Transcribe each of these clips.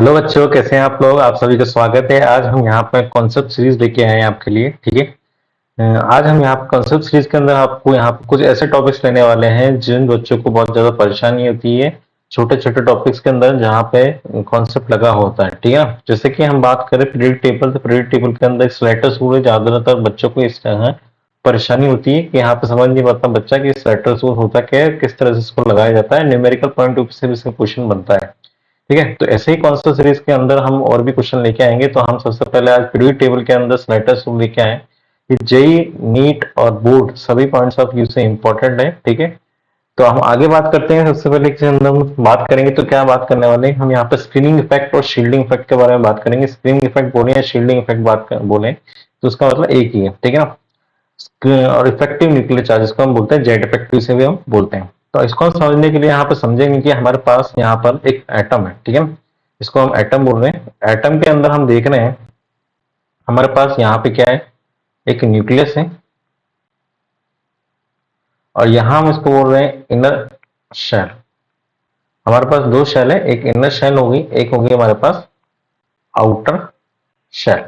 Hello बच्चों, कैसे हैं आप लोग। आप सभी का स्वागत है। आज हम यहाँ पर कॉन्सेप्ट सीरीज लेके आए हैं आपके लिए। ठीक है। आज हम यहाँ पर कॉन्सेप्ट सीरीज के अंदर आपको यहाँ पर कुछ ऐसे टॉपिक्स लेने वाले हैं जिन बच्चों को बहुत ज्यादा परेशानी होती है छोटे छोटे टॉपिक्स के अंदर जहाँ पे कॉन्सेप्ट लगा होता है। ठीक है। जैसे कि हम बात करें पीरियड टेबल, तो पीरियड टेबल के अंदर स्लैटर्स रूल ज्यादातर बच्चों को इस तरह परेशानी होती है कि यहाँ पे समझ नहीं पाता बच्चा कि स्लैटर्स रूल होता क्या है, किस तरह से इसको लगाया जाता है। न्यूमेरिकल पॉइंट ऑफ व्यू से भी इसका क्वेश्चन बनता है। ठीक है। तो ऐसे ही कॉन्सेप्ट सीरीज के अंदर हम और भी क्वेश्चन लेके आएंगे। तो हम सबसे पहले आज पीरियड टेबल के अंदर स्लैटर्स रूल लेके आए कि जेई, नीट और बोर्ड सभी पॉइंट्स ऑफ व्यू से इंपॉर्टेंट है। ठीक है। तो हम आगे बात करते हैं। सबसे पहले कि हम बात करेंगे तो क्या बात करने वाले हैं, हम यहाँ पे स्क्रीनिंग इफेक्ट और शील्डिंग इफेक्ट के बारे में बात करेंगे। स्क्रीनिंग इफेक्ट बोले या शील्डिंग इफेक्ट बोले तो उसका मतलब एक ही है। ठीक है ना। और इफेक्टिव न्यूक्लियर चार्ज जिसको हम बोलते हैं जेड इफेक्टिव से भी हम बोलते हैं। तो इसको हम समझने के लिए यहाँ पे समझेंगे कि हमारे पास यहाँ पर एक एटम है। ठीक है। इसको हम एटम बोल रहे हैं। एटम के अंदर हम देख रहे हैं हमारे पास यहाँ पे क्या है, एक न्यूक्लियस है और यहाँ हम इसको बोल रहे हैं इनर शेल। हमारे पास दो शेल है, एक इनर शेल होगी, एक होगी हमारे पास आउटर शेल।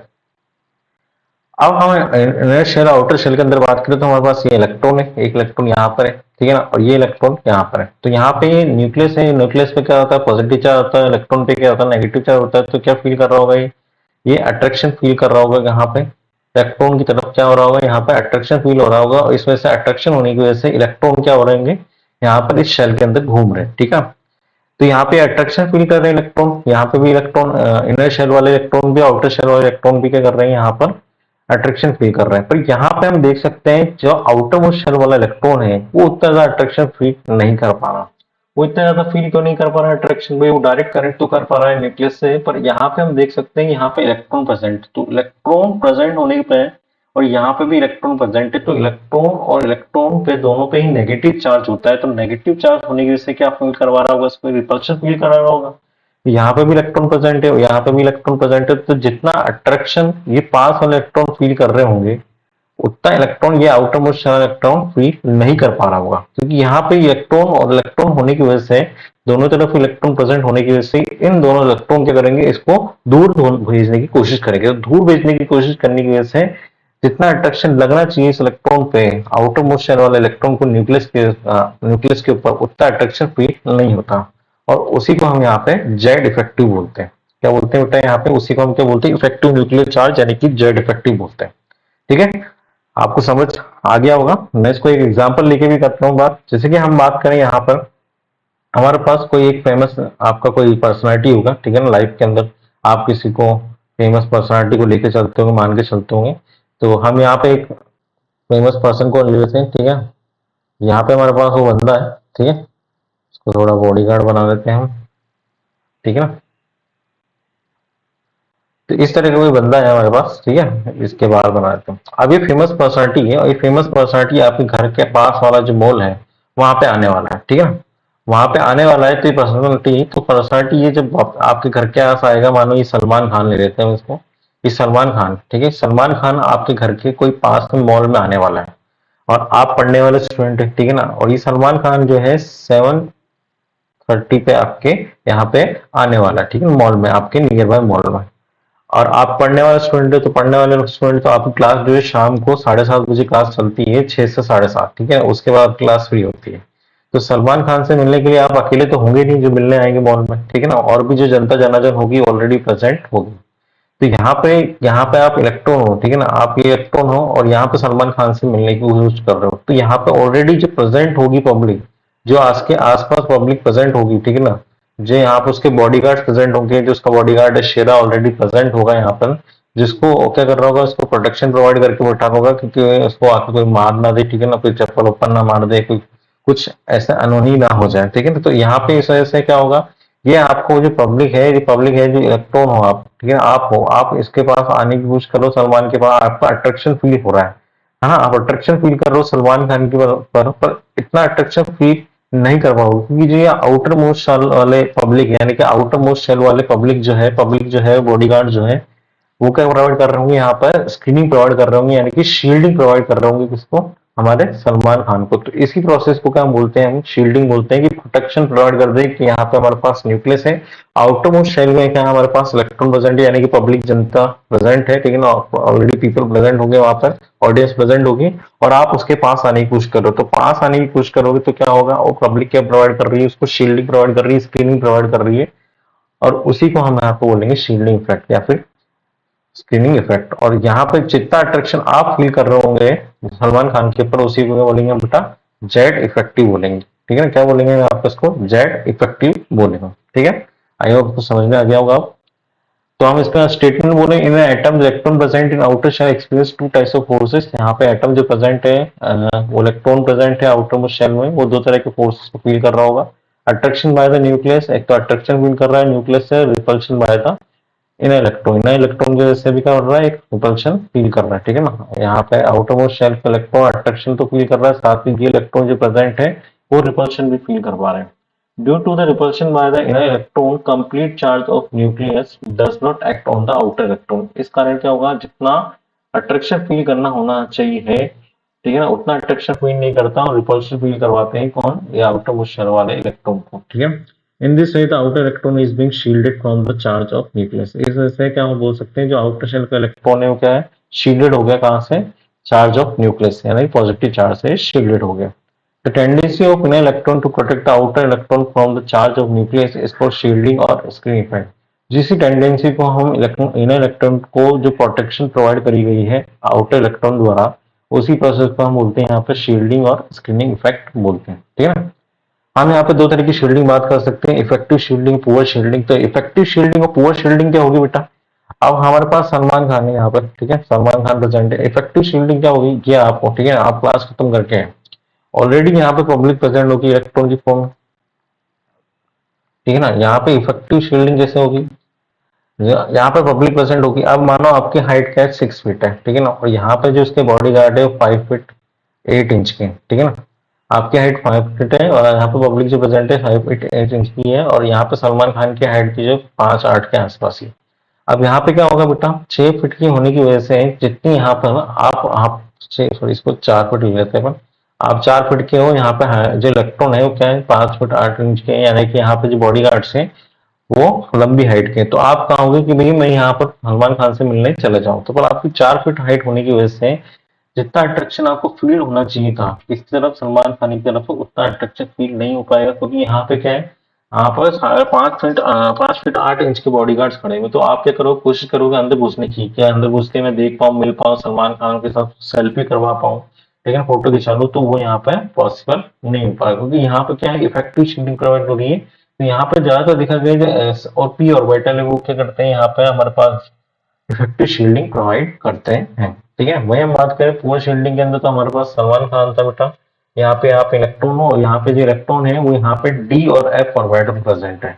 अब हम इनर शेल आउटर शेल के अंदर बात करें तो हमारे पास ये इलेक्ट्रॉन है, एक इलेक्ट्रॉन यहाँ पर है। ठीक है ना। और ये इलेक्ट्रॉन यहाँ पर है। तो यहाँ पे ये न्यूक्लियस है, न्यूक्लियस पे क्या होता है, पॉजिटिव चार्ज होता है। इलेक्ट्रॉन पे क्या होता है, नेगेटिव चार्ज होता है। तो क्या फील कर रहा होगा, ये अट्रैक्शन फील कर रहा होगा। यहाँ पे इलेक्ट्रॉन की तरफ क्या हो रहा होगा, यहाँ पे अट्रैक्शन फील हो रहा होगा। और इसमें से अट्रैक्शन होने की वजह से इलेक्ट्रॉन क्या हो रहेंगे, यहाँ पर इस शेल के अंदर घूम रहे हैं। ठीक है। तो यहाँ पे अट्रैक्शन फील कर रहे हैं इलेक्ट्रॉन, यहाँ पे भी इलेक्ट्रॉन, इनर शेल वाले इलेक्ट्रॉन भी आउटर शेल वाले इलेक्ट्रॉन भी क्या कर रहे हैं, यहाँ पर अट्रैक्शन फील कर रहे हैं। पर यहाँ पे हम देख सकते हैं जो आउटर मोस्ट शेल वाला इलेक्ट्रॉन है वो उतना ज्यादा अट्रैक्शन फील नहीं कर पा रहा। वो इतना ज्यादा फील क्यों नहीं कर पा रहा है अट्रैक्शन भाई, वो डायरेक्ट कनेक्ट तो कर पा रहा है न्यूक्लियस से। पर यहाँ पे हम देख सकते हैं यहाँ पे इलेक्ट्रॉन प्रेजेंट, तो इलेक्ट्रॉन प्रेजेंट होने पे और यहाँ पे भी इलेक्ट्रॉन प्रेजेंट है, तो इलेक्ट्रॉन और इलेक्ट्रॉन पे दोनों पे ही नेगेटिव चार्ज होता है। तो नेगेटिव चार्ज होने की वजह से क्या फील करवा रहा होगा, इसको रिपल्शन फील करा रहा होगा। यहाँ पे भी इलेक्ट्रॉन प्रेजेंट है और यहाँ पे भी इलेक्ट्रॉन प्रेजेंट है। तो जितना अट्रैक्शन ये पास वाले इलेक्ट्रॉन फील कर रहे होंगे उतना इलेक्ट्रॉन ये आउटर मोस्ट इलेक्ट्रॉन फील नहीं कर पा रहा होगा, क्योंकि यहाँ पे इलेक्ट्रॉन और इलेक्ट्रॉन होने की वजह से दोनों तरफ इलेक्ट्रॉन प्रेजेंट होने की वजह से इन दोनों इलेक्ट्रॉन क्या करेंगे, इसको दूर भेजने की कोशिश करेंगे। तो दूर भेजने की कोशिश करने की वजह से जितना अट्रैक्शन लगना चाहिए इस इलेक्ट्रॉन पे, आउटर मोस्ट शेल वाले इलेक्ट्रॉन को न्यूक्लियस के ऊपर उतना अट्रैक्शन फील नहीं होता। और उसी को हम यहाँ पे जेड इफेक्टिव बोलते हैं। क्या बोलते हैं बेटा, यहाँ पे उसी को हम क्या बोलते हैं, इफेक्टिव न्यूक्लियर चार्ज यानी कि जेड इफेक्टिव बोलते हैं। ठीक है। आपको समझ आ गया होगा। मैं इसको एक एग्जांपल लेके भी करता हूँ बात। जैसे कि हम बात करें यहाँ पर हमारे पास कोई एक फेमस आपका कोई पर्सनालिटी होगा। ठीक है ना। लाइफ के अंदर आप किसी को फेमस पर्सनालिटी को लेके चलते होंगे, मान के चलते होंगे। तो हम यहाँ पे एक फेमस पर्सन को ले लेते हैं। ठीक है। यहाँ पे हमारे पास वो बंदा है। ठीक है। इसको थोड़ा बॉडीगार्ड बना लेते हैं हम। ठीक है ना। तो इस तरह का कोई बंदा है हमारे पास। ठीक है। इसके बाहर बना देते हैं। अब ये फेमस पर्सनालिटी है और ये फेमस पर्सनालिटी आपके घर के पास वाला जो मॉल है वहां पे आने वाला है। ठीक है। वहां पे आने वाला है। तो ये पर्सनालिटी ये जब आपके घर के पास आएगा, मानो ये सलमान खान ले लेते हैं इसको, ये सलमान खान। ठीक है। सलमान खान आपके घर के कोई पास में मॉल में आने वाला है और आप पढ़ने वाले स्टूडेंट है। ठीक है ना। और ये सलमान खान जो है 7:30 पे आपके यहाँ पे आने वाला है। ठीक है। मॉल में, आपके नियर बाय मॉल में। और आप पढ़ने वाले स्टूडेंट है, तो पढ़ने वाले स्टूडेंट तो आपकी क्लास जो है शाम को 7:30 बजे क्लास चलती है, 6 से 7:30। ठीक है। उसके बाद क्लास फ्री होती है। तो सलमान खान से मिलने के लिए आप अकेले तो होंगे नहीं जो मिलने आएंगे मॉल में। ठीक है ना। और भी जो जनता जनार्दन होगी ऑलरेडी प्रेजेंट होगी। तो यहाँ पे आप इलेक्ट्रॉन हो। ठीक है ना। आप ये इलेक्ट्रॉन हो और यहाँ पे सलमान खान से मिलने की कोशिश कर रहे हो। तो यहाँ पे ऑलरेडी जो प्रेजेंट होगी पब्लिक, जो आज के आसपास पब्लिक प्रेजेंट होगी। ठीक है ना। जो यहाँ पे उसके बॉडीगार्ड प्रेजेंट होंगे, जो उसका बॉडीगार्ड है शेरा ऑलरेडी प्रेजेंट होगा यहाँ पर, जिसको क्या कर रहा होगा, उसको प्रोटेक्शन प्रोवाइड करके बैठा होगा क्योंकि उसको आके कोई मार ना दे। ठीक है ना। कोई चप्पल उप्पल ना मार दे, कोई कुछ ऐसा अनहोनी ना हो जाए। ठीक है ना। तो यहाँ पे इस वजह से क्या होगा, ये आपको जो पब्लिक है, जो इलेक्ट्रॉन हो आप, ठीक है, आप हो, आप इसके पास आने की कोशिश करो, सलमान के पास, आपका अट्रैक्शन फील हो रहा है ना। आप अट्रैक्शन फील कर रहे हो सलमान खान के पर इतना अट्रैक्शन फील नहीं कर पाओगे, क्योंकि जो ये आउटर मोस्ट शेल वाले पब्लिक यानी कि आउटर मोस्ट शेल वाले पब्लिक जो है बॉडीगार्ड जो है वो क्या प्रोवाइड कर रहे होंगे, यहाँ पर स्क्रीनिंग प्रोवाइड कर रहे होंगे, यानी कि शील्डिंग प्रोवाइड कर रहे होंगे किसको, हमारे सलमान खान को। तो इसी प्रोसेस को क्या हम बोलते हैं, हम शील्डिंग बोलते हैं, कि प्रोटेक्शन प्रोवाइड कर दे कि यहाँ पे हमारे पास न्यूक्लियस है, आउटर मोस्ट शेल में क्या हमारे पास इलेक्ट्रॉन प्रेजेंट है, यानी कि पब्लिक जनता प्रेजेंट है, ठीक है ना, ऑलरेडी पीपल प्रेजेंट होंगे वहां पर, ऑडियंस प्रेजेंट होगी, और आप उसके पास आने की कोशिश करो। तो पास आने की कोशिश करोगे तो क्या होगा, वो पब्लिक क्या प्रोवाइड कर रही है, उसको शील्डिंग प्रोवाइड कर रही है, स्क्रीनिंग प्रोवाइड कर रही है, और उसी को हम यहाँ पे बोलेंगे शील्डिंग इफेक्ट या फिर स्क्रीनिंग इफेक्ट। और यहाँ पे जितना अट्रैक्शन आप फील कर रहे होंगे सलमान खान के ऊपर, उसी को क्या बोलेंगे बेटा, जेड इफेक्टिव बोलेंगे, ठीक है ना। क्या बोलेंगे आप इसको, जेड इफेक्टिव बोलेंगे, ठीक है। आई होप आपको समझ में आ गया होगा आप। तो हम इसका स्टेटमेंट बोले, in atom electron present in outer shell experience two types of forces. यहाँ पे एटम जो प्रेजेंट है, वो इलेक्ट्रॉन प्रेजेंट है आउटर मोस्ट शेल में, वो दो तरह के फोर्सेस को फील कर रहा होगा। अट्रैक्शन बाय द न्यूक्लियस, एक तो अट्रैक्शन फील कर रहा है न्यूक्लियस से, repulsion by the in electron की वजह से भी क्या कर रहा है, एक रिपल्शन फील कर रहा है, ठीक है ना। यहाँ पे आउटर मोस्ट शेल का इलेक्ट्रॉन अट्रैक्शन तो फील कर रहा है, साथ में ये इलेक्ट्रॉन जो प्रेजेंट है वो रिपल्शन भी फील कर पा रहे हैं। Due to the repulsion by the inner electron, complete charge of nucleus does not act on the outer electron. इस कारण क्या होगा, जितना अट्रैक्शन फील करना होना चाहिए, ठीक है ना, उतना अट्रैक्शन फील नहीं करता, और रिपल्शन फील करवाते हैं कौन, ये आउटर मोस्ट शेल वाले इलेक्ट्रॉन को, ठीक है। In this way the outer electron is being shielded from the charge of nucleus. इस वजह से क्या हम बोल सकते हैं, जो आउटर शेल का इलेक्ट्रॉन है वो क्या है, शील्डेड हो गया, कहां से, चार्ज ऑफ न्यूक्लियस, यानी पॉजिटिव चार्ज से शील्डेड हो गया। The tendency of inner electron to protect the outer electron from the charge of nucleus is called shielding और screen effect। जिस टेंडेंसी को हम इलेक्ट्रॉन, इनर इलेक्ट्रॉन को जो प्रोटेक्शन प्रोवाइड करी गई है आउटर इलेक्ट्रॉन द्वारा, उसी प्रोसेस को हम बोलते हैं यहाँ पे शील्डिंग और स्क्रीनिंग इफेक्ट बोलते हैं, ठीक है ना। हम यहाँ पे दो तरह की शील्डिंग बात कर सकते हैं, इफेक्टिव शील्डिंग, पुअर शील्डिंग। तो इफेक्टिव शील्डिंग और पुअर शील्डिंग क्या होगी बेटा, अब हमारे पास सलमान खान है यहाँ पर, ठीक है, सलमान खान प्रेजेंट है। इफेक्टिव शील्डिंग क्या होगी, ये आपको, ठीक है, आप क्लास खत्म करके हैं, ऑलरेडी यहाँ पे पब्लिक प्रेजेंट होगी इलेक्ट्रॉन की फॉर्म, ठीक है ना। यहाँ पे इफेक्टिव शील्डिंग जैसे होगी, यहाँ पे पब्लिक प्रेजेंट होगी। अब मानो आपकी हाइट क्या है, 6 फीट है, ठीक है ना, और यहाँ पे जो उसके बॉडी गार्ड है वो 5 फीट 8 इंच के, ठीक है ना। आपकी हाइट 5 फीट है, और यहाँ पे पब्लिक जो प्रेजेंट है 5 फीट 8 इंच की है, और यहाँ पे सलमान खान की हाइट की जो 5 8 के आसपास ही। अब यहाँ पे क्या होगा बेटा, 6 फीट की होने की वजह से जितनी यहाँ पर आप सॉरी इसको 4 फीट ले लेते हैं अपन। आप 4 फीट के हो, यहाँ पे जो इलेक्ट्रॉन है वो क्या है, 5 फीट 8 इंच के, यानी कि यहाँ पे जो बॉडी गार्ड्स हैं वो लंबी हाइट के। तो आप कहोगे कि भाई मैं यहाँ पर सलमान खान से मिलने चले जाऊं, तो पर आपकी 4 फीट हाइट होने की वजह से जितना अट्रैक्शन आपको फील होना चाहिए था किसी तरफ, सलमान खान की तरफ, उतना अट्रैक्शन फील नहीं हो पाएगा, क्योंकि यहाँ पे क्या है, यहाँ पर 5 फीट 8 इंच के बॉडी गार्ड्स खड़े हुए। तो आप क्या करोगे, कोशिश करोगे अंदर घुसने की, क्या अंदर घुस के मैं देख पाऊँ, मिल पाऊँ सलमान खान के साथ, सेल्फी करवा पाऊँ, लेकिन फोटो खिंचा लूँ, तो वो यहाँ पे पॉसिबल नहीं हो पाएगा, क्योंकि यहाँ पे क्या है, इफेक्टिव शील्डिंग प्रोवाइड हो रही है। तो यहाँ पे ज्यादातर देखा गया जो एस और पी ऑर्बिटल है वो क्या करते हैं, यहाँ पे हमारे पास इफेक्टिव शील्डिंग प्रोवाइड करते हैं, ठीक है। वही हम बात करें पुअर शील्डिंग के अंदर, तो हमारे पास सलमान खान था बेटा, यहाँ पे आप इलेक्ट्रॉन हो, यहाँ पे जो इलेक्ट्रॉन है वो यहाँ पे डी और एफ ऑर्बिटल प्रेजेंट है,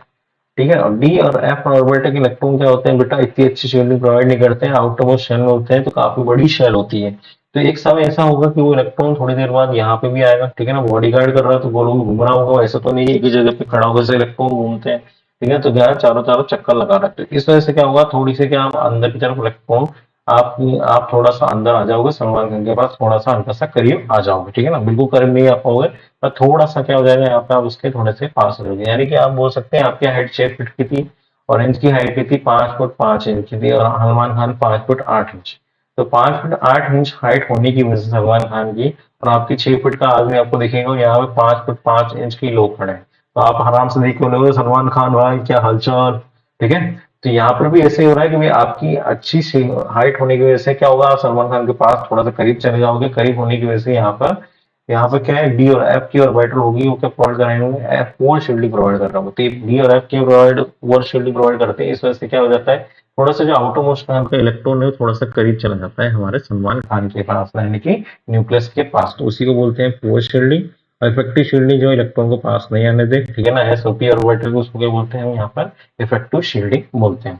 ठीक है। और डी और एफ ऑर्बिटल के इलेक्ट्रॉन क्या होते हैं बेटा, इतनी अच्छी शील्डिंग प्रोवाइड नहीं करते हैं, आउटर मोस्ट शेल में होते हैं, तो काफी बड़ी शेल होती है। तो एक समय ऐसा होगा कि वो इलेक्ट्रॉन थोड़ी देर बाद यहाँ पे भी आएगा, ठीक है ना, बॉडी गार्ड कर रहा है तो गोल गोल घूम रहा होगा, ऐसा तो नहीं है एक ही जगह पे खड़ा होगा, जैसे इलेक्ट्रॉन घूमते हैं, ठीक है। तो ध्यान चारों चारों चक्कर लगा रखते हैं, इस वजह से क्या होगा, थोड़ी सी क्या, आप अंदर की तरफ इलेक्ट्रॉन, आप थोड़ा सा अंदर आ जाओगे सलमान खान के पास, थोड़ा सा हल्का सा करीब आ जाओगे, ठीक है ना, बिल्कुल करीब नहीं आ पाओगे, पर थोड़ा सा क्या हो जाएगा, यहाँ पे आप उसके थोड़े से पास हो जाओगे। यानी कि आप बोल सकते हैं आपकी हाइट 6 फीट की थी, और इनकी हाइट की थी 5 फुट 5 इंच की थी, और सलमान खान 5 फुट 8 इंच। तो 5 फुट 8 इंच हाइट होने की वजह से सलमान खान की, और आपकी 6 फीट का आदमी आपको दिखेगा यहाँ पे 5 फुट 5 इंच की लोग खड़े हैं, तो आप आराम से देख के बोलोगे सलमान खान भाई क्या हालचाल, ठीक है। तो यहाँ पर भी ऐसे ही हो रहा है कि भाई आपकी अच्छी हाइट होने की वजह से क्या होगा, आप सलमान खान के पास थोड़ा सा करीब चले जाओगे, करीब होने की वजह से यहाँ पर क्या है, डी और एफ की ऑर्बिटल होगी, वो क्या प्रोवाइड कराएंगे, एफ पोअर शील्डिंग प्रोवाइड कर रहा हूँ, तो डी और एफ की प्रोवाइड पोअर शील्डिंग प्रोवाइड करते हैं। इस वजह से क्या हो जाता है, थोड़ा सा जो आउटर मोस्ट खान का इलेक्ट्रॉन है वो थोड़ा सा करीब चला जाता है हमारे सलमान खान के पास, यानी कि न्यूक्लियस के पास, तो उसी को बोलते हैं पोअर शील्डिंग। और इफेक्टिव शील्डिंग जो इलेक्ट्रॉन को पास नहीं आने दे, ठीक है ना, एसओपी ऑर्बिटल को उसको क्या बोलते हैं, हम यहाँ पर इफेक्टिव शील्डिंग बोलते हैं,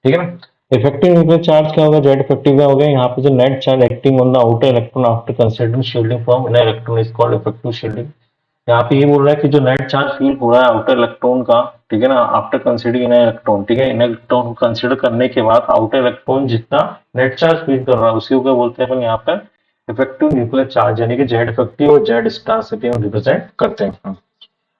ठीक है ना। इफेक्टिव न्यूक्लियर चार्ज क्या होगा, जेड इफेक्टिव क्या हो गया, यहाँ पे जो net charge acting on the outer electron after considering shielding from inner electron is called effective shielding. यहाँ पे ये बोल रहा है कि जो नेट चार्ज फील हो रहा है आउटर इलेक्ट्रॉन का, ठीक है ना, आफ्टर कंसीडरिंग इनर इलेक्ट्रॉन, ठीक है, इनर इलेक्ट्रॉन को कंसीडर करने के बाद आउटर इलेक्ट्रॉन जितना नेट चार्ज फील कर रहा है उसी को क्या बोलते हैं अपन यहाँ पर इफेक्टिव न्यूक्लियर चार्ज यानी कि जेड इफेक्टिव और जेड स्टार से भी हम रिप्रेजेंट करते हैं।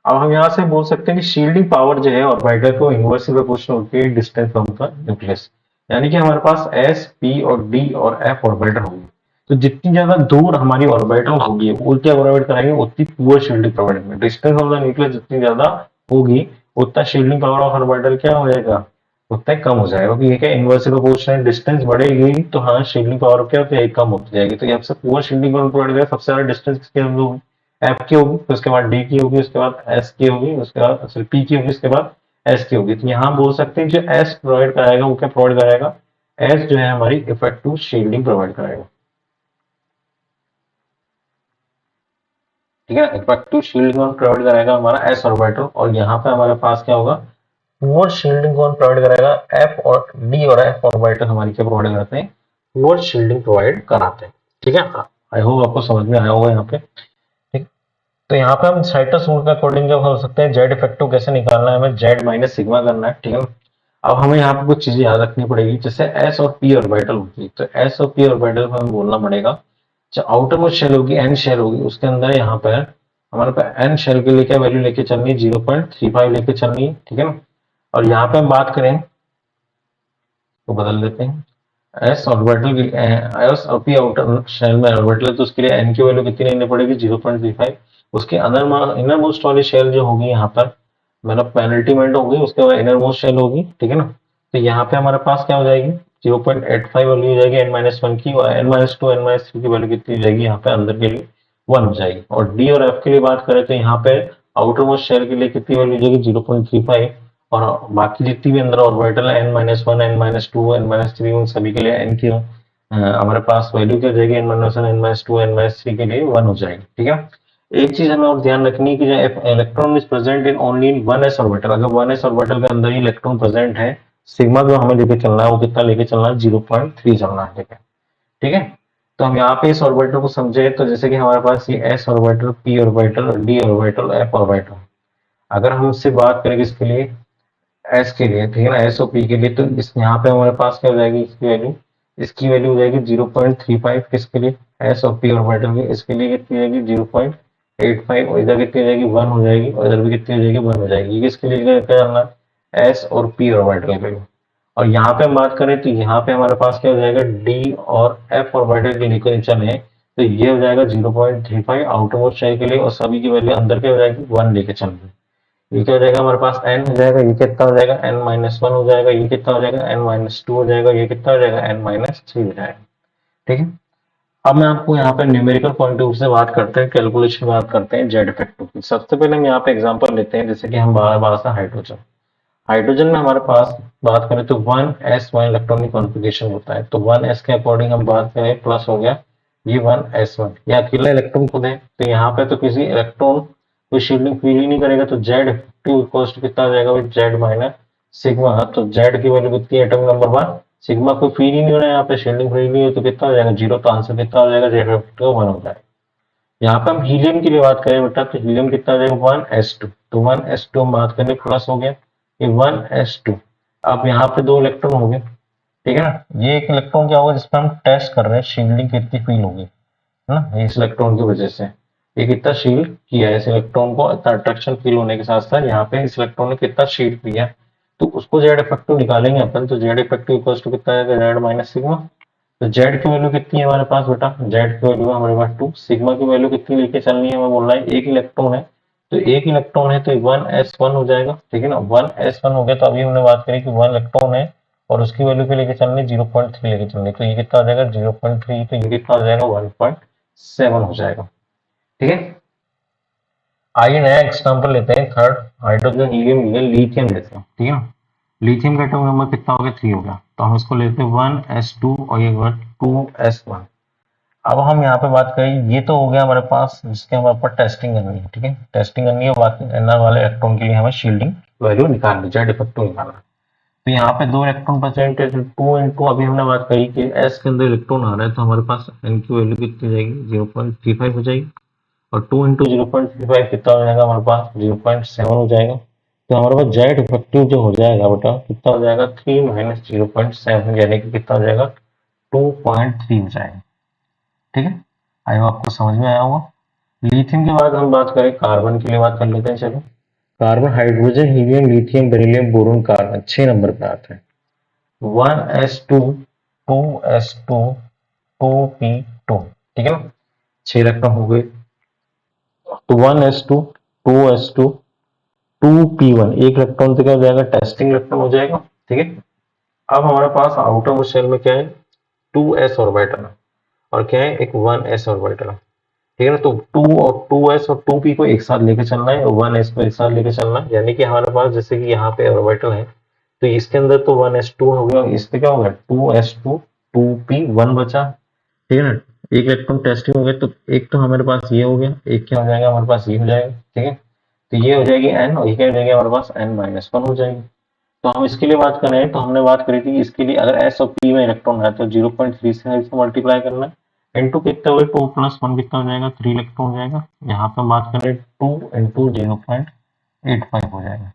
अब हम यहाँ से बोल सकते हैं कि शील्डिंग पावर जो है ऑर्बिटल को इनवर्सली प्रोपोर्शनल होती है डिस्टेंस फ्रॉम द न्यूक्लियस, यानी कि हमारे पास एस पी और डी और एफ ऑर्बिटल होगी, तो जितनी ज्यादा दूर हमारी ऑर्बिटल होगी वो क्या प्रोवाइड कराएंगे, उतनी पुअर शील्डिंग प्रोवाइड करेंगे। डिस्टेंस ऑफ द न्यूक्लियस जितनी ज्यादा होगी उतना शील्डिंग पावर ऑफ ऑर्बिटल क्या हो जाएगा, उतना ही कम हो जाएगा, क्योंकि ये क्या इनवर्सली प्रोपोर्शनल डिस्टेंस बढ़ेगी तो हाँ शील्डिंग पावर क्या होती है कम होती जाएगी। तो यहाँ से पुअर शील्डिंग पावर प्रोवाइड करेगा, सबसे ज्यादा डिस्टेंस किसके अंदर एफ की होगी, फिर उसके बाद डी की होगी, उसके बाद एस की होगी, उसके बाद सॉरी पी की होगी, उसके बाद एस की होगी। तो यहाँ बोल सकते हैं जो एस प्रोवाइड कराएगा वो क्या प्रोवाइड कराएगा, एस जो है हमारी इफेक्टिव शील्डिंग प्रोवाइड कराएगा। ठीक है, इफेक्टिव शील्डिंग प्रोवाइड कराएगा हमारा एस ऑर्बिटल, और यहाँ पे हमारे पास क्या होगा, पुअर शील्डिंग कौन प्रोवाइड कराएगा, एफ और डी और एफ ऑर्बिटल हमारी क्या प्रोवाइड कराते हैं, पुअर शील्डिंग प्रोवाइड कराते हैं। ठीक है, आई होप आपको समझ में आया होगा यहाँ पे। ठीक, तो यहाँ पे हम साइटस रूल के अकॉर्डिंग क्या हो सकते हैं, जेड इफेक्टिव कैसे निकालना है, हमें जेड माइनस सिग्मा करना है। ठीक है, अब हमें यहाँ पे कुछ चीजें याद रखनी पड़ेगी, जैसे एस और पी ऑर्बिटल होगी, तो एस और पी ऑर्बिटल में हमें बोलना पड़ेगा जो आउटर मोस्ट शेल होगी, एन शेल होगी, उसके अंदर यहाँ पे हमारे पास एन शेल के लिए क्या वैल्यू लेके चलनी है, 0.35 लेके चलनी है। ठीक है ना, और यहाँ पे हम बात करें तो बदल देते हैं, एस ऑर्बिटल के लिए एस और पी आउटर शेल में ऑर्बिटल, तो उसके लिए एन की वैल्यू कितनी लेनी पड़ेगी, 0.35। उसके अंदर इनर मोस्ट वाली शेल जो होगी यहाँ पर, मतलब पेनल्टीमेंट होगी, उसके बाद इनर मोस्ट शेल होगी। ठीक है ना, तो यहाँ पे हमारे पास क्या हो जाएगी, 0.85 वैल्यू हो जाएगी एन माइनस वन की, और n minus two n minus three की वैल्यू कितनी हो जाएगी यहाँ पे अंदर के लिए 1 हो जाएगी। और डी और एफ के लिए बात करें तो यहाँ पे आउटर मोस्ट शेल के लिए कितनी वैल्यू हो जाएगी, 0.35, और बाकी जितनी भी अंदर ऑर्बिटल है n minus one n minus two n minus three, उन सभी के लिए एन की हमारे पास वैल्यू क्या हो जाएगी, n minus one n minus two n minus three के लिए 1 हो जाएगी। ठीक है, एक चीज हमें और ध्यान रखनी है कि जो electron is present in only in one S orbital, अगर वन एस ऑर्बिटल के अंदर ही इलेक्ट्रॉन प्रेजेंट है, सिग्मा जो हमें लेके चलना है वो कितना लेके चलना है, 0.3 चलना है। ठीक है, ठीक है, तो हम यहाँ पे इस ऑर्बिटल को समझे, तो जैसे कि हमारे पास ये S orbital, P orbital, D orbital, F orbital, अगर हम इससे बात करें किसके लिए, एस के लिए, ठीक है ना, एस और पी के लिए, तो इस यहाँ पे हमारे पास क्या हो जाएगी, इसकी वैल्यू हो जाएगी 0.35 किसके लिए, एस और पी ऑर्बिटल की, इसके लिए कितनी हो जाएगी 0.85, और इधर कितनी हो जाएगी 1 हो जाएगी, और इधर भी कितनी हो जाएगी 1 हो जाएगी। ये किसके लिए क्या करना है, एस और पी ऑर्बिटल के लिए। और यहाँ पे हम बात करें तो यहाँ पे हमारे पास क्या हो जाएगा, डी और एफ ऑर्बिटल के लिए चले, तो ये हो जाएगा 0.35 आउटर मोस्ट शेल के लिए, और सभी की वैल्यू अंदर क्या हो जाएगी 1 लेके चलेंगे। ये क्या हो जाएगा हमारे पास एन हो जाएगा, ये कितना हो जाएगा एन माइनस वन हो जाएगा, ये कितना हो जाएगा एन माइनस टू हो जाएगा, ये कितना हो जाएगा एन माइनस थ्री हो जाएगा। ठीक है, अब मैं आपको यहाँ पे न्यूमेरिकल पॉइंट ऑफ व्यू से बात करते हैं, कैलकुलेशन बात करते हैं जेड इफेक्टिव की। सबसे पहले हम यहाँ पे एग्जांपल लेते हैं, जैसे कि हम बार से हाइड्रोजन, हाइड्रोजन में हमारे पास बात करें तो 1s1 इलेक्ट्रॉनिक कॉन्फ़िगरेशन होता है, तो 1s के अकॉर्डिंग हम बात करें प्लस हो गया ये 1s1, ये अकेला इलेक्ट्रॉन खुद है, तो यहाँ पे तो किसी इलेक्ट्रॉन कोई शील्डिंग फील ही नहीं करेगा, तो जेड इफेक्टिव इक्वल्स टू कितना आ जाएगा भाई, जेड माइनस सिग्मा। तो जेड की वैल्यू कितनी है, एटम नंबर 1, सिग्मा कोई फील ही नहीं हो रहा है यहाँ पे, शील्डिंग फील नहीं है, तो कितना हो जाएगा 0, तो आंसर कितना हो जाएगा, जेड इफेक्टिव 1 हो जाएगा। यहाँ पे हम हीलियम की भी बात करें बेटा, तो हीलियम कितना आ जाएगा 1s2, तो 1s2 हम बात करें प्लस हो गया ये 1s2। अब यहाँ पे 2 इलेक्ट्रॉन हो गए, ठीक है ना, ये एक इलेक्ट्रॉन क्या होगा जिसपे हम टेस्ट कर रहे हैं शील्डिंग कितनी फील होगी, है ना, इस इलेक्ट्रॉन की वजह से ये कितना शील्ड किया है, इस इलेक्ट्रॉन को इतना अट्रैक्शन फील होने के साथ साथ यहाँ पे इस इलेक्ट्रॉन ने कितना शील्ड किया, तो उसको जेड इफेक्टिव निकालेंगे अपन, तो जेड इफेक्टिव इक्वल्स टू कितना आएगा, जेड माइनस सिग्मा। तो जेड की वैल्यू कितनी है हमारे पास बेटा, जेड की वैल्यू हमारे पास 2, सिग्मा की वैल्यू कितनी लेके चलनी है, हमें बोल रहा है एक इलेक्ट्रॉन है, तो एक इलेक्ट्रॉन है तो 1s1 हो जाएगा। ठीक है ना, 1s1 हो गया, तो अभी हमने बात करी कि 1 इलेक्ट्रॉन है और उसकी वैल्यू पे लेके चलनी 0.3 लेके चलनी, तो ये कितना हो जाएगा 0.3, तो ये कितना हो जाएगा 1.7 हो जाएगा। ठीक है, आइए नया एग्जाम्पल लेते हैं, थर्ड हाइड्रोजन हीलियम लिथियम लेते हैं। ठीक है ना, लिथियम का एटॉमिक नंबर कितना हो गया 3 हो गया, तो हम इसको लेते हैं 1s2 और ये 2s1। अब हम यहाँ पे बात करें, ये तो हो गया हमारे पास जिसके हमारे ऊपर टेस्टिंग करनी है। ठीक है, टेस्टिंग करनी है, बाकी एनआर वाले इलेक्ट्रॉन के लिए हमें शील्डिंग वैल्यू निकालनी, जेड इफेक्टिव निकालना। तो यहाँ पे 2 इलेक्ट्रॉन परसेंट 2 इंटू, अभी हमने बात करी कि एस के अंदर इलेक्ट्रॉन आ रहा है, तो हमारे पास एन की वैल्यू कितनी हो जाएगी 0.35 हो जाएगी, और 2 इंटू 0.35 कितना हो जाएगा हमारे पास 0.7 हो जाएगा। तो हमारे पास जेड इफेक्टिव जो हो जाएगा बेटा कितना हो जाएगा 3 माइनस 0.7, यानी कि कितना हो जाएगा 2.3 हो जाएगा। ठीक है, आई होप आपको समझ में आया होगा। लिथियम के बाद हम बात करें कार्बन के लिए बात कर लेते हैं। चलो, carbon hydrogen helium lithium beryllium boron carbon 6 number पे आता है। 1s2 2s2 2p2, ठीक है ना, 6 इलेक्ट्रॉन हो गए। तो 1s2 2s2 2p1, एक इलेक्ट्रॉन से क्या हो जाएगा, टेस्टिंग इलेक्ट्रॉन हो जाएगा, ठीक है। अब हमारे पास आउटर शेल में क्या है, 2s ऑर्बिटल और क्या है, एक 1s ऑर्बिटल, ठीक है ना। तो 2s और 2p को एक साथ लेके चलना है और 1s को एक साथ लेके चलना है, यानी कि हमारे पास जैसे कि यहाँ पे ऑर्बिटल है तो इसके अंदर तो 1s2 हो गया, इस पे क्या होगा 2s2 2p1 बचा, ठीक है ना। एक इलेक्ट्रॉन टेस्टिंग हो गया तो एक तो हमारे पास ये हो गया, एक क्या हो जाएगा हमारे पास ये हो जाएगा, ठीक है। तो ये हो जाएगी n और ये क्या हो जाएगी हमारे पास n-1 हो जाएगी। तो हम इसके लिए बात कर रहे हैं, तो हमने बात करी थी इसके लिए अगर s और p में इलेक्ट्रॉन है तो 0.3 से इसको मल्टीप्लाई करना है। इनटू कितना हो, 2 + 1 कितना हो जाएगा, 3 इलेक्ट्रॉन हो जाएगा। यहाँ पे हम बात कर रहे हैं 2 × 0.85 हो जाएगा।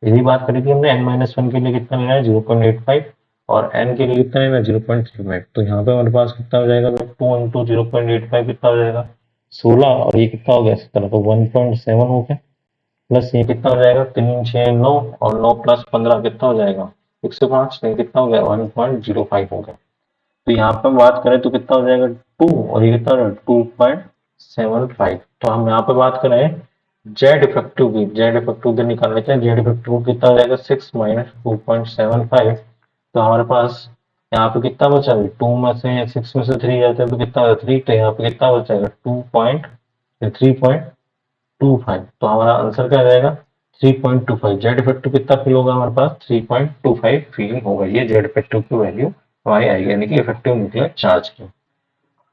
यही बात करी थी हमने n-1 के लिए कितना लेना है 0.85 और n के लिए कितना लेना है 0.35। तो यहाँ पे हमारे पास कितना हो जाएगा, 2 × 0.85 कितना हो जाएगा 16 और ये कितना हो गया 17, तो 1.7 हो गया। प्लस ये कितना हो जाएगा 3 6 9 और 9 + 15 कितना हो जाएगा 105, नहीं कितना हो गया 1.05 हो गया। तो यहाँ पे हम बात करें तो कितना हो जाएगा 2 और ये कितना हो 2.75। तो हम यहाँ पे बात करें जेड इफेक्टिव की, जेड इफेक्टिव इधर निकाल लेते हैं, जेड इफेक्टिव कितना हो जाएगा 6 - 2.75। तो हमारे पास यहाँ पे कितना बचा, 2 में से 6 में से 3 जाते हैं तो कितना होगा 3, तो यहाँ पे कितना बचेगा 3.25। तो हमारा आंसर क्या आ जाएगा 3.25। जेड इफेक्टिव कितना फील होगा हमारे पास 3.25 फील होगा। ये जेड इफेक्टिव की वैल्यू हमारी आएगी, यानी कि इफेक्टिव न्यूक्लियर चार्ज की।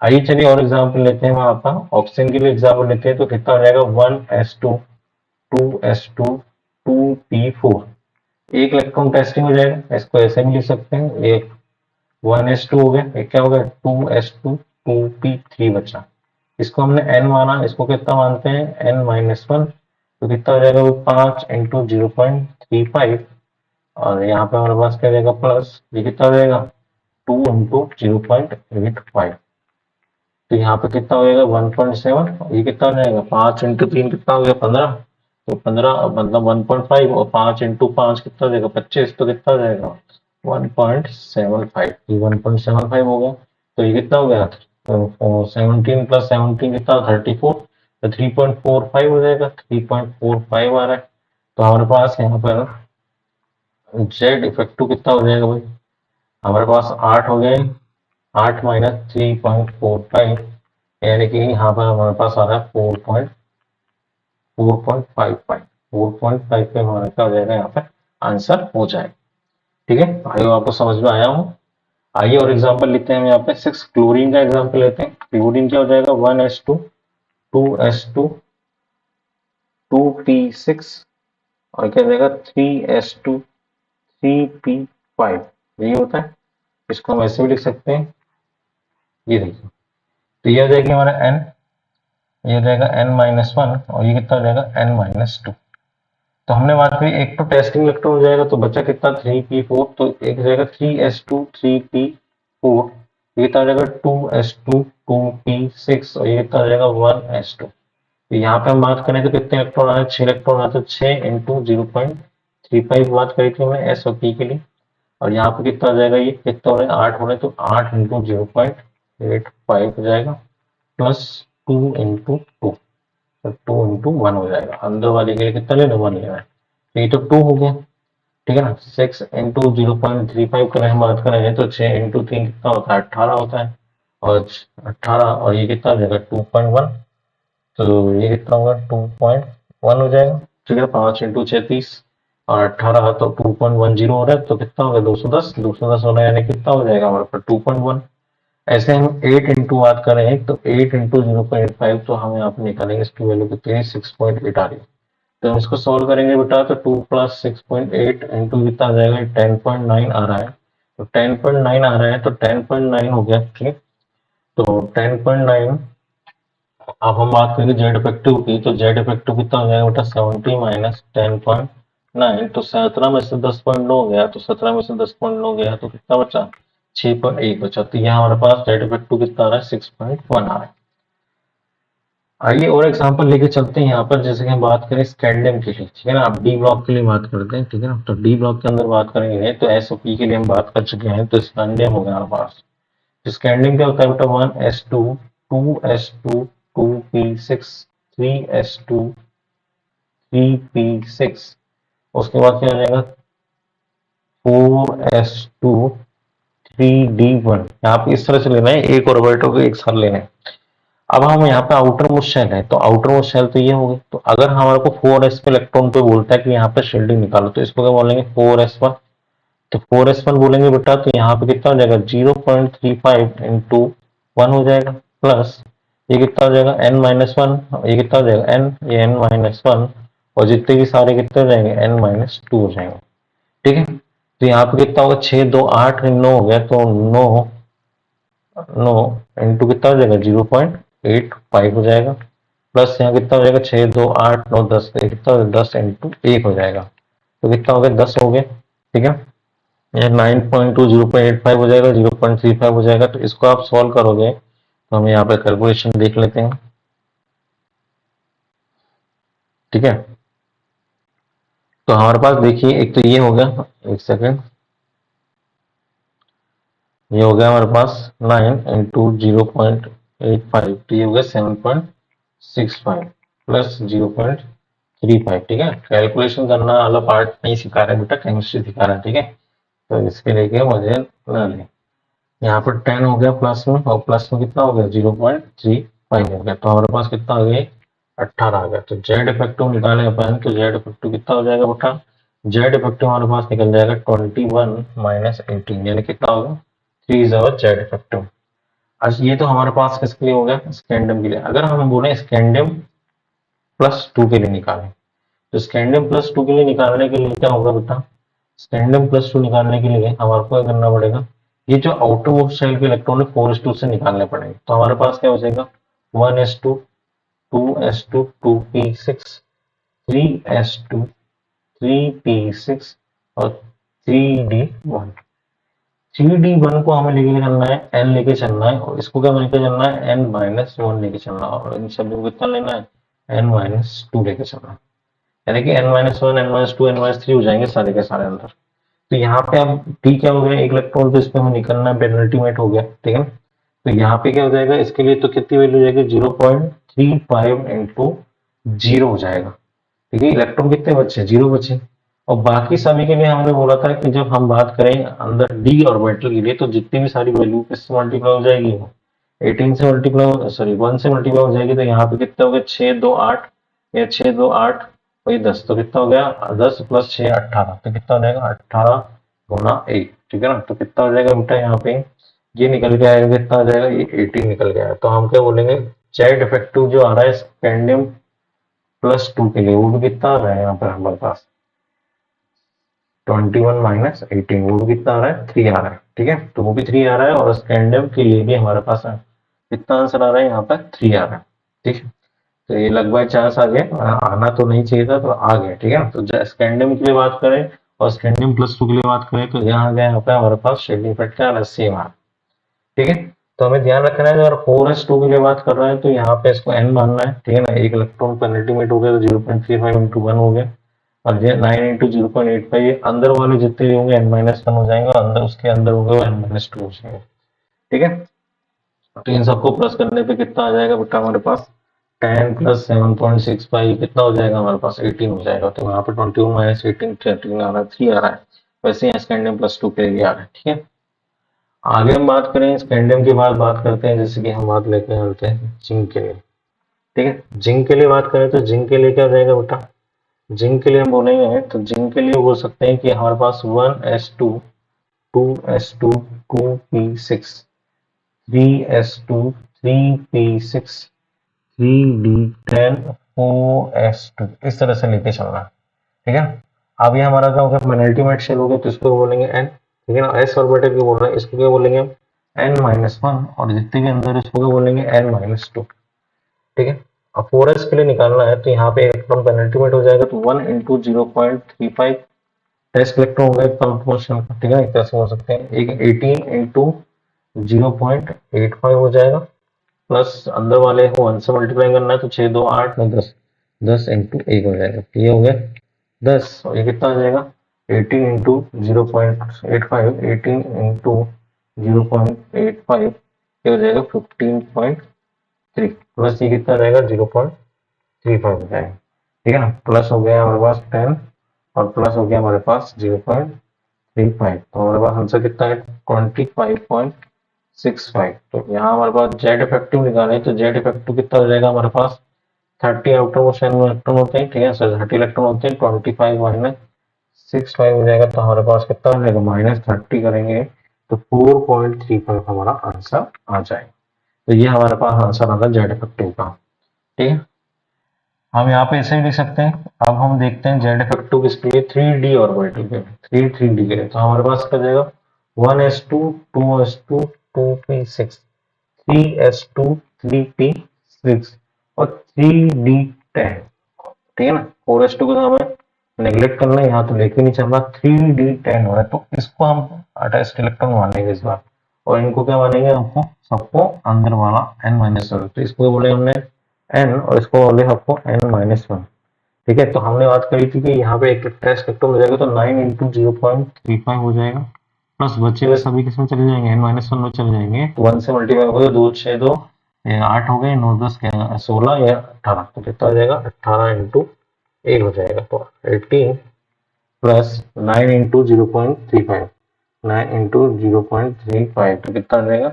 आइए चलिए और एग्जाम्पल लेते हैं, वहां पर ऑक्सीजन के लिए एग्जाम्पल लेते हैं तो कितना हो जाएगा 1s2 2s2 2p4, एक इलेक्ट्रॉन टेस्टिंग हो जाएगा। इसको ऐसे भी लिख सकते हैं, एक 1s2 हो गया, एक क्या हो गया 2s2 2p3 बचा। इसको हमने n माना, इसको कितना मानते हैं n-1, तो कितना हो जाएगा वो 5 × 0.35 और यहाँ पे हमारे पास क्या जाएगा प्लस, ये कितना हो जाएगा 2 × 0.85। तो यहाँ पे कितना हो जाएगा 1.7, ये कितना हो जाएगा 5 × 3 कितना हो गया 15, तो 15 मतलब 1.5 और 5 × 5 कितना हो जाएगा 25, तो कितना हो जाएगा 1.75, ये 1.75 हो गया। तो ये कितना हो गया 17 + 17 कितना 34, तो 3.45 हो जाएगा, 3.45 आ रहा है। तो हमारे पास यहाँ पर जेड इफेक्टिव कितना हो जाएगा भाई, हमारे पास 8 हो गए, 8 - 3.45, यानी कि यहाँ पर हमारे पास आ रहा है 4.55, 4.5 पे हमारा क्या हो जाएगा यहाँ पर आंसर हो जाएगा, ठीक है। आई होप आपको समझ में आया हो। आइए और एग्जांपल लेते हैं हम यहाँ पे 6 क्लोरीन का एग्जांपल लेते हैं। क्लोरीन क्या हो जाएगा 1s2 2s2 2p6 और क्या हो जाएगा 3s2 3p5, यही होता है। इसको हम ऐसे भी लिख सकते हैं, ये देखिए, तो ये हो जाएगी हमारा n, ये हो जाएगा n-1 और ये कितना हो जाएगा n-2। तो हमने बात करी एक तो टेस्टिंग इलेक्ट्रॉन हो जाएगा, तो बचा कितना 3p4, तो एक हो जाएगा 3s2 3p4, ये कितना हो जाएगा 2s2 2p6 और ये कितना हो जाएगा 1s2। तो यहाँ पे हम बात करें तो कितने इलेक्ट्रॉन आए, 6 इलेक्ट्रॉन आए, तो 6 × 0.35 बात करी थी हमने s और p के लिए। और यहाँ पे कितना हो जाएगा, ये कितना हो रहा है 8 हो रहा है, तो 8 × 0.85 हो जाएगा प्लस 2 × 2, तो 2 × 1 हो जाएगा। अंदर वाले के लिए कितना लेना 1 लेना है, तो ये तो 2 हो गया, ठीक है ना। 6 × 0.35 करें हम बात करें तो 6 × 3 कितना होता है 18 होता है, और 18 और ये कितना हो जाएगा 2.1, तो ये कितना होगा 2.1 हो जाएगा, ठीक है। 5 × 6 30 और 18 तो 2.10 हो रहा है, तो कितना होगा 210, 210 होना है, यानी कितना हो जाएगा हमारे पास 2.1। ऐसे हम 8 × बात करें तो 8 × 0.85, तो हम यहाँ पे निकालेंगे इसकी वैल्यू कितनी है 6.8 आ रही है। तो हम इसको सॉल्व करेंगे बेटा, तो 2 + 6.8 इंटू कितना आ जाएगा 10.9 आ रहा है, तो 10.9 आ रहा है, तो 10.9 हो गया, ठीक। तो 10.9, अब हम बात करेंगे जेड इफेक्टिव की, तो जेड इफेक्टिव कितना हो जाएगा बेटा 70 - 10.9, तो 17 में से 10.9 गया, तो 17 में से 10.9 गया तो कितना बचा 6.1 बचा। तो यहाँ हमारे पास जेड इफेक्टिव कितना आ रहा है 6.1 आ रहा है। आइए और एग्जांपल लेके चलते हैं यहाँ पर, जैसे कि हम बात करें स्कैंडियम के लिए, ठीक है ना। अब डी ब्लॉक के लिए बात करते हैं, ठीक है ना। तो डी ब्लॉक के अंदर बात करेंगे तो एस ओ पी के लिए हम बात कर चुके हैं, तो स्कैंडियम हो गया हमारे पास। स्कैंडियम क्या होता है बेटा, 1s2 2s2 2p6 3s2 3p6, उसके बाद क्या हो जाएगा 4s2 3d1। यहाँ पे इस तरह से लेना है, एक ऑर्बिटल को एक साथ लेना है। अब हम यहाँ पे आउटर मोस्ट शेल है, तो आउटर मोस्ट शेल तो ये हो गई। तो अगर हमारे को 4s पे इलेक्ट्रॉन पे बोलता है कि यहाँ पे शील्डिंग निकालो, तो इसको क्या बोलेंगे 4s1। तो 4s1 बोलेंगे बेटा, तो यहाँ पे कितना हो जाएगा 0.35 इंटू 1 हो जाएगा, प्लस ये कितना हो जाएगा n-1, ये कितना हो जाएगा n, ये n-1, और जितने भी सारे कितने हो जाएंगे n-2 हो जाएंगे, ठीक है। तो यहाँ पे कितना होगा 6 2 8 9 हो गया, तो 9 9 इंटू कितना हो जाएगा 0.85 हो जाएगा, प्लस यहाँ कितना हो जाएगा 6 2 8 9 10, तो कितना हो जाएगा 10 इंटू 1 हो जाएगा, तो कितना हो गया 10 हो गया, ठीक है। ये 9.2 0.85 हो जाएगा, 0.35 हो जाएगा। तो इसको आप सॉल्व करोगे तो हम यहाँ पे कैलकुलेशन देख लेते हैं, ठीक है। तो हमारे पास देखिए एक तो ये हो गया, एक सेकेंड, ये हो गया हमारे पास 9 इंटू 0.85, तो ये हो गया 7.65 प्लस 0.35, ठीक है। कैलकुलेशन करना वाला पार्ट नहीं सिखा रहा है बेटा, केमिस्ट्री सिखा रहा है, ठीक है। तो इसके लेके मुझे न ले, यहाँ पर 10 हो गया प्लस में, और प्लस में कितना हो गया 0.35 हो गया, तो हमारे पास कितना आ गया 18 आ गया। तो जेड इफेक्टिव निकाले अपन, तो जेड इफेक्टिव कितना हो जाएगा बेटा, जेड इफेक्टिव हमारे पास निकल जाएगा 21 माइनस 18, यानी कितना होगा 3 इज आवर जेड इफेक्टिव। अच्छा ये तो हमारे पास किसके लिए हो गया, स्कैंडियम के लिए। अगर हम बोले स्कैंडियम प्लस टू के लिए निकालें, तो स्कैंडियम प्लस टू के लिए निकालने के लिए क्या होगा बेटा, स्कैंडियम प्लस टू निकालने के लिए हमारे को क्या करना पड़ेगा, ये जो आउटर मोस्ट शेल के इलेक्ट्रॉन है 4s2 से निकालने पड़ेंगे। तो हमारे पास क्या हो जाएगा 1s2 2s2 2p6 3s2 3p6 और 3d1। 3d1 को हमें लेके चलना है, n लेके चलना है, और इसको क्या लेके चलना है n-1 लेके चलना है, और इन सभी को कितना लेना है n-2 लेके चलना है, यानी कि n-1 n-2 n-3 हो जाएंगे सारे के सारे अंदर। तो यहाँ पे अब टी क्या हो गया, एक इलेक्ट्रॉन तो इसमें हमें निकलना है, पेनल्टी मेट हो गया, ठीक है। तो यहाँ पे क्या हो जाएगा, इसके लिए तो कितनी वैल्यू हो जाएगी 0.35 इंटू 0 हो जाएगा, ठीक है। इलेक्ट्रॉन कितने बचे, 0 बचे। और बाकी सभी के लिए हमने बोला था कि जब हम बात करें अंदर डी ऑर्बिटल के लिए, तो जितनी भी सारी वैल्यू किससे मल्टीप्लाई हो जाएगी, 18 से मल्टीप्लाई, सॉरी 1 से मल्टीप्लाई हो जाएगी। तो यहाँ पे कितना हो गया 6 2 8, या 6 2 8 वही 10, तो कितना हो गया 10 प्लस 6 18, तो कितना हो जाएगा 18 गुना 1, ठीक है ना। तो कितना हो जाएगा बेटा, यहाँ पे ये निकल के आएगा, कितना आ जाएगा ये 18 निकल गया है। तो हम क्या बोलेंगे, जेड इफेक्टिव जो आ रहा है स्कैंडियम प्लस टू के लिए, वो भी कितना आ रहा है यहाँ पर हमारे पास 21 माइनस 18, वो भी कितना आ रहा है 3 आ रहा है, ठीक है। तो वो भी 3 आ रहा है, और स्कैंडियम के लिए भी हमारे पास कितना आंसर आ रहा है यहाँ पर 3 आ रहा है, ठीक है। तो ये लगभग चांस आ गया, आना तो नहीं चाहिए था, तो आ गया, ठीक है। तो स्कैंडियम के लिए बात करें और स्कैंडियम प्लस टू के लिए बात करें, तो यहाँ आ गया, यहाँ पे हमारे पास शेडिंग इफेक्ट का सेम आ रहा है, ठीक है। तो हमें ध्यान रखना है, अगर 4s2 के लिए बात कर रहे हैं तो यहाँ पे इसको n मानना है, ठीक है ना। एक इलेक्ट्रॉन पर अल्टीमेट हो गया, तो 0.35 इंटू 1 हो गया, और ये 9 इंटू 0.85, ये अंदर वाले जितने भी होंगे n-1 हो जाएंगे, और अंदर उसके अंदर होंगे वो n-2 हो जाएंगे, ठीक है। तो इन सबको प्लस करने पे कितना आ जाएगा बेटा हमारे पास 10 प्लस 7.65 कितना हो जाएगा हमारे पास 18 हो जाएगा। तो यहाँ पे 21 माइनस 18 13 आ रहा है, 3 आ रहा है। वैसे ही स्कैंडियम प्लस टू के लिए आ रहा है, ठीक है। आगे हम बात करें स्कैंडियम के बाद बात करते हैं, जैसे कि हम बात लेके चलते हैं जिंक के लिए, ठीक है। जिंक के लिए बात करें तो जिंक के लिए क्या हो जाएगा बेटा, जिंक के लिए हम बोलेंगे तो जिंक के लिए बोल सकते हैं कि हमारे पास 1s2 2s2 2p6 3s2 3p6 3d10 4s2, इस तरह से लेके चलना है, ठीक है। अब ये हमारा क्या हो गया, पेनल्टीमेट शेल हो गया, तो इसको बोलेंगे n, ठीक है ना। एस ऑर्बिटल को बोल रहे हैं, इसको क्या बोलेंगे n-1, और जितने भी अंदर इसको क्या बोलेंगे n-2, ठीक है। अब 4s के लिए निकालना है, तो यहाँ पे इलेक्ट्रॉन पेनल्टीमेट हो जाएगा, तो 1 इंटू 0.35 टेस्ट इलेक्ट्रॉन होगा एक कंपोजिशन का, ठीक है। एक तरह से बोल सकते हैं एक 18 इंटू 0.85 हो जाएगा, प्लस अंदर वाले को 1 से मल्टीप्लाई करना है, तो 6 2 8 9 10, 10 इंटू 1 हो जाएगा। तो ये हो गया 10, और ये कितना आ जाएगा 18 इंटू 0.85, 18 इंटू 0.85, ये हो जाएगा 15.3, प्लस ये कितना रहेगा 0.35 हो जाएगा। ठीक है ना, प्लस हो गया हमारे पास 10 और प्लस हो गया हमारे पास 0.35, तो हमारे पास आंसर कितना है 25.65। तो यहाँ हमारे पास जेड इफेक्टिव निकालें तो जेड इफेक्टिव कितना हो जाएगा हमारे पास 30 आउटर मोशन इलेक्ट्रॉन होते हैं, ठीक है सर 30 इलेक्ट्रॉन होते हैं, 25 माइनस 65 हो जाएगा, तो हमारे पास कितना हो जाएगा -30 करेंगे तो 4.35 हमारा आंसर आ जाएगा। तो ये हमारे पास आंसर आता है जेड इफेक्टिव का। ठीक है, हम यहाँ पे ऐसे ही लिख सकते हैं। अब हम देखते हैं जेड इफेक्टिव किसके लिए 3D ऑर्बिटल के, 3D के लिए, तो हमारे पास क्या जाएगा 1s2 2s2 2p6 3s2 3p6 और 3d10। ठीक है ना, 4s2 को तो हमें नेग्लेक्ट करना है, यहाँ तो लेके नहीं चल रहा, 3d10 हो रहा है, तो इसको हम अटैच्ड इलेक्ट्रॉन मानेंगे इस बार, और इनको क्या मानेंगे आपको सबको अंदर वाला n-1, तो इसको बोले हमने n और इसको बोले आपको n-1। ठीक है, तो हमने बात करी थी कि यहाँ पे एक टेस्ट इलेक्ट्रॉन हो जाएगा तो 9 इंटू 0.35 हो जाएगा, प्लस बचे हुए सभी किसमें चले जाएंगे n-1 में चले जाएंगे, तो 1 से मल्टीप्लाई हो गया 2 6 2 8 हो गए, 9 10 16 या 18, तो कितना हो जाएगा 18 इंटू 1 हो जाएगा, तो 18 प्लस 9 इंटू 0.35, 9 इंटू 0.35 तो कितना आ जाएगा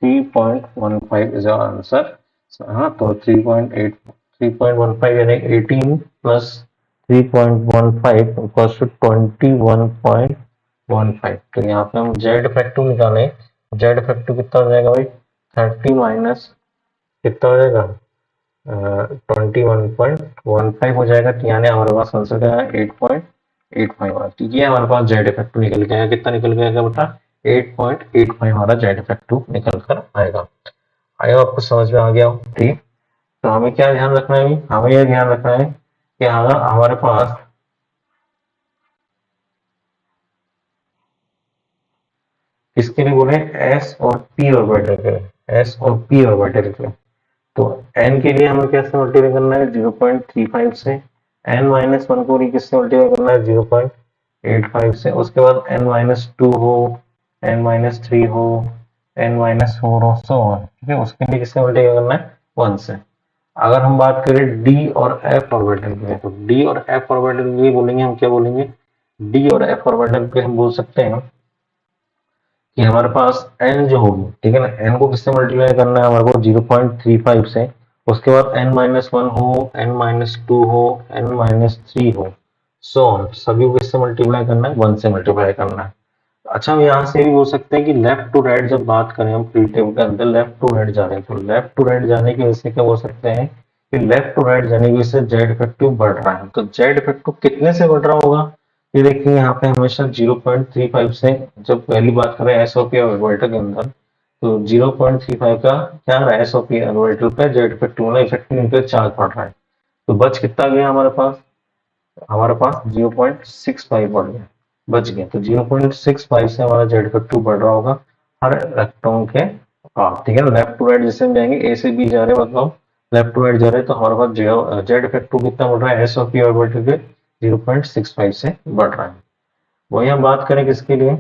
3.15 इज आवर आंसर। हाँ, तो 3.8 3.15 यानी 18 प्लस 3.15 इक्वल्स टू 21.15। तो यहाँ पे हम जेड इफेक्टिव निकालें, जेड इफेक्टिव कितना हो जाएगा भाई 30 माइनस कितना हो जाएगा 21.15 हो जाएगा, तो यानी हमारे पास आंसर क्या है 8.85 आ, तो ये हमारे पास जेड इफेक्टिव निकल के आएगा, कितना निकल के आएगा बेटा 8.85 हमारा जेड इफेक्टिव निकल कर आएगा। आया आपको समझ में आ गया हो? ठीक, तो हमें क्या ध्यान रखना है, हमें यह ध्यान रखना है कि अगर हमारे पास किसके लिए बोले एस और पी ऑर्बिटल के लिए, एस और पी ऑर्बिटल के लिए, तो n के लिए हमें कैसे मल्टीप्लाई करना है 0.35 से, n-1 को किससे मल्टीप्लाई करना है 0.85 से, उसके बाद n-2 हो, n-3 हो, n-4 हो, सो ऑन। ठीक है, उसके लिए किससे मल्टीप्लाई करना है 1 से। अगर हम बात करें d और f ऑर्बिटल के लिए, तो d और f ऑर्बिटल के लिए बोलेंगे हम क्या बोलेंगे, d और f ऑर्बिटल पे हम बोल सकते हैं कि हमारे पास n जो होगी, ठीक है ना, n को किससे मल्टीप्लाई करना है हमारे को 0.35 से, उसके बाद n-1 हो, n-2 हो, n-3 हो, सो ऑन, सभी को किससे मल्टीप्लाई करना है 1 से मल्टीप्लाई करना है। अच्छा, हम यहाँ से भी बोल सकते हैं कि लेफ्ट टू राइट जब बात करें हम प्री टेबल के अंदर लेफ्ट टू राइट जा रहे हैं, तो लेफ्ट टू राइट जाने की वजह से क्या बोल सकते हैं कि लेफ्ट टू राइट जाने की वजह से जेड इफेक्टिव बढ़ रहा है, तो जेड इफेक्टिव कितने से बढ़ रहा होगा, ये देखिए यहाँ पे हमेशा 0.35 से, जब पहली बात करें एसओपी ऑर्बिटल के अंदर, तो 0.35 का क्या रहा है एसओपी ऑर्बिटल पे जेड इफेक्टिव वाला इफेक्टिव न्यूक्लियर चार्ज पड़ रहा है, तो बच कितना गया हमारे पास, हमारे पास 0.65 बढ़ गया, बच गया, तो 0.65 से हमारा जेड इफेक्टिव बढ़ रहा होगा हर इलेक्ट्रॉन के पास। ठीक है ना, लेफ्ट टू राइट जैसे हम जाएंगे ए से बी जा रहे हैं, मतलब लेफ्ट टू राइट जा रहे हैं, तो हमारे पास जेड इफेक्टिव कितना बढ़ रहा है एसओपी ऑर्बिटल के 0.65 से बढ़ रहा है। वही हम बात करें किसके लिए,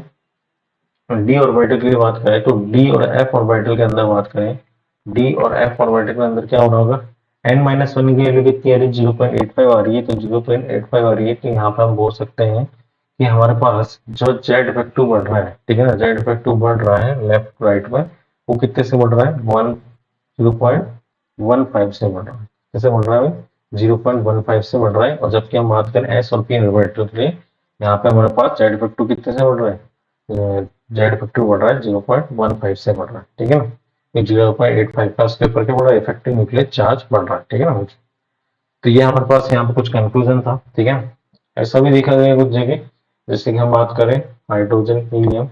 डी ऑर्बिटल के लिए बात करें, तो डी और एफ ऑर्बिटल के अंदर बात करें, डी और एफ ऑर्बिटल के अंदर क्या हो रहा होगा, n-1 की वैल्यू कितनी आ रही है 0.85 आ रही है, तो 0.85 आ रही है, तो यहाँ पे हम बोल सकते हैं कि हमारे पास जो जेड इफेक्टिव बढ़ रहा है, ठीक है ना, जेड इफेक्टिव बढ़ रहा है लेफ्ट राइट में, वो कितने से बढ़ रहा है 0.15 से बढ़ रहा है, कैसे बढ़ रहा है 0.15 से बढ़ रहा है, और जबकि हम बात करें एस और पी ऑर्बिटल के लिए, यहाँ पे हमारे पास जेड इफेक्टिव कितने से बढ़ रहा है, जेड इफेक्टिव बढ़ रहा है 0.15 से बढ़ रहा है। ठीक है ना, ये 0.85 का उसके ऊपर क्या बढ़ रहा है इफेक्टिव न्यूक्लियर चार्ज बढ़ रहा है। ठीक है ना, तो ये हमारे पास यहाँ पे कुछ कंक्लूजन था। ठीक है, ऐसा भी देखा गया कुछ जगह, जैसे कि हम बात करें हाइड्रोजन हीलियम,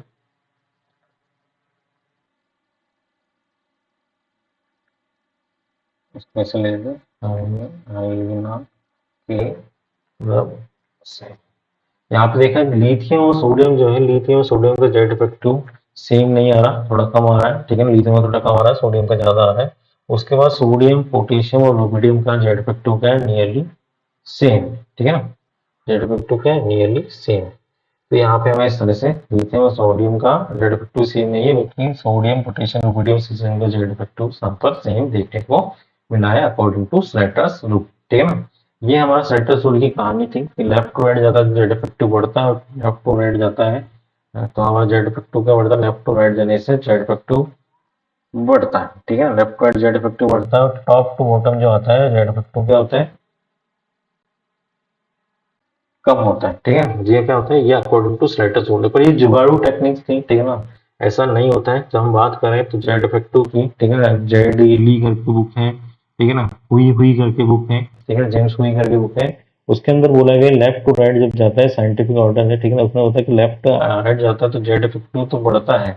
इसमें से ले लें हाइड्रोजन के मतलब से, यहाँ पे देखा लिथियम और सोडियम जो है, लिथियम और सोडियम का जेड इफेक्टिव सेम नहीं आ रहा, थोड़ा कम आ रहा है। ठीक है ना, लिथियम का थोड़ा कम आ रहा है, सोडियम का ज्यादा आ रहा है। उसके बाद सोडियम, पोटेशियम और रुबिडियम का जेड इफेक्टिव क्या है, नियरली सेम, ठीक है ना, जेड इफेक्टिव क्या है, नियरली सेम। तो यहाँ पे हमें इस तरह से लिथियम और सोडियम का जेड इफेक्टिव सेम नहीं है, लेकिन सोडियम, पोटेशियम, रुबिडियम सीजन का जेड इफेक्टिव सब पर सेम देखने को मिला है अकॉर्डिंग टू स्लेटर्स रूल, ठीक है ना। ये हमारा स्लेटर्स रूल की कहानी थी कि लेफ्ट टू राइट जाता है जेड इफेक्टिव बढ़ता है, और लेफ्ट टू राइट जाता है तो हमारा जेड इफेक्टिव क्या बढ़ता है, लेफ्ट टू राइट जाने से जेड इफेक्टिव बढ़ता है, ठीक है, left to right Z effective बढ़ता है, और टॉप टू बॉटम जो आता है जेड इफेक्टिव क्या होता है, कम होता है, ठीक है। ये क्या होता है, ये अकॉर्डिंग टू स्लेटर्स रूल, पर ये जुगाड़ू टेक्निक्स थी, ठीक है ना। ऐसा नहीं होता है। जब हम बात करें तो जेड इफेक्टिव की, ठीक है ना, जेड ली करके बुक है, ठीक है ना, हुई हुई करके बुक है, ठीक है, जेम्स हुई करके बुक है। उसके अंदर बोला गया लेफ्ट टू राइट जब जाता है साइंटिफिक ऑर्डर है, ठीक है ना, उसमें होता है कि लेफ्ट राइट जाता है तो जेड इफेक्टिव तो बढ़ता है,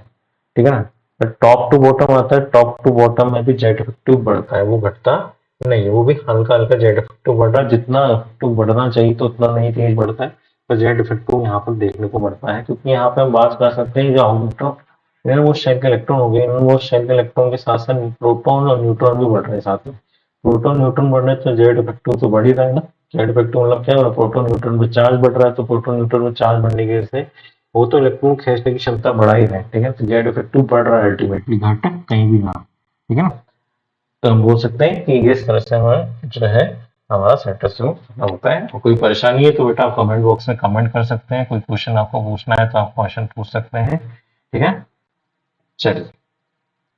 ठीक है ना। टॉप टू बॉटम आता है, टॉप टू बॉटम में भी जेड इफेक्टिव बढ़ता है, वो घटता नहीं, वो भी हल्का हल्का जेड इफेक्टिव बढ़ रहा है, जितना इफेक्टिव बढ़ना चाहिए तो उतना नहीं तेज बढ़ता है, पर जेड इफेक्टिव यहाँ पर देखने को बढ़ता है, क्योंकि यहाँ पे हम बात कर सकते हैं जो आउटर इनमोस्ट शेल के इलेक्ट्रॉन हो गए, इनमोस्ट शेल के इलेक्ट्रॉन के साथ साथ प्रोटॉन और न्यूट्रॉन भी बढ़ रहे हैं साथ में। प्रोटॉन न्यूट्रॉन बढ़ रहे हैं तो जेड इफेक्टिव तो बढ़ ही रहा है ना। जेड इफेक्टिव मतलब क्या है, प्रोटॉन न्यूट्रॉन पे चार्ज बढ़ रहा है, तो प्रोटॉन न्यूट्रॉन में चार्ज बढ़ने की वजह से वो तो इलेक्ट्रॉन खींचने की क्षमता बढ़ा ही रहा है, ठीक है, तो जेड इफेक्टिव बढ़ रहा है, अल्टीमेटली घट कहीं भी ना, ठीक है ना। तो हम बोल सकते हैं कि इस तरह से हमारा जो है हमारा सेंटेंस जो होता है। और कोई परेशानी है तो बेटा आप कमेंट बॉक्स में कमेंट कर सकते हैं, कोई क्वेश्चन आपको पूछना है तो आप क्वेश्चन पूछ सकते हैं, ठीक है। चलिए।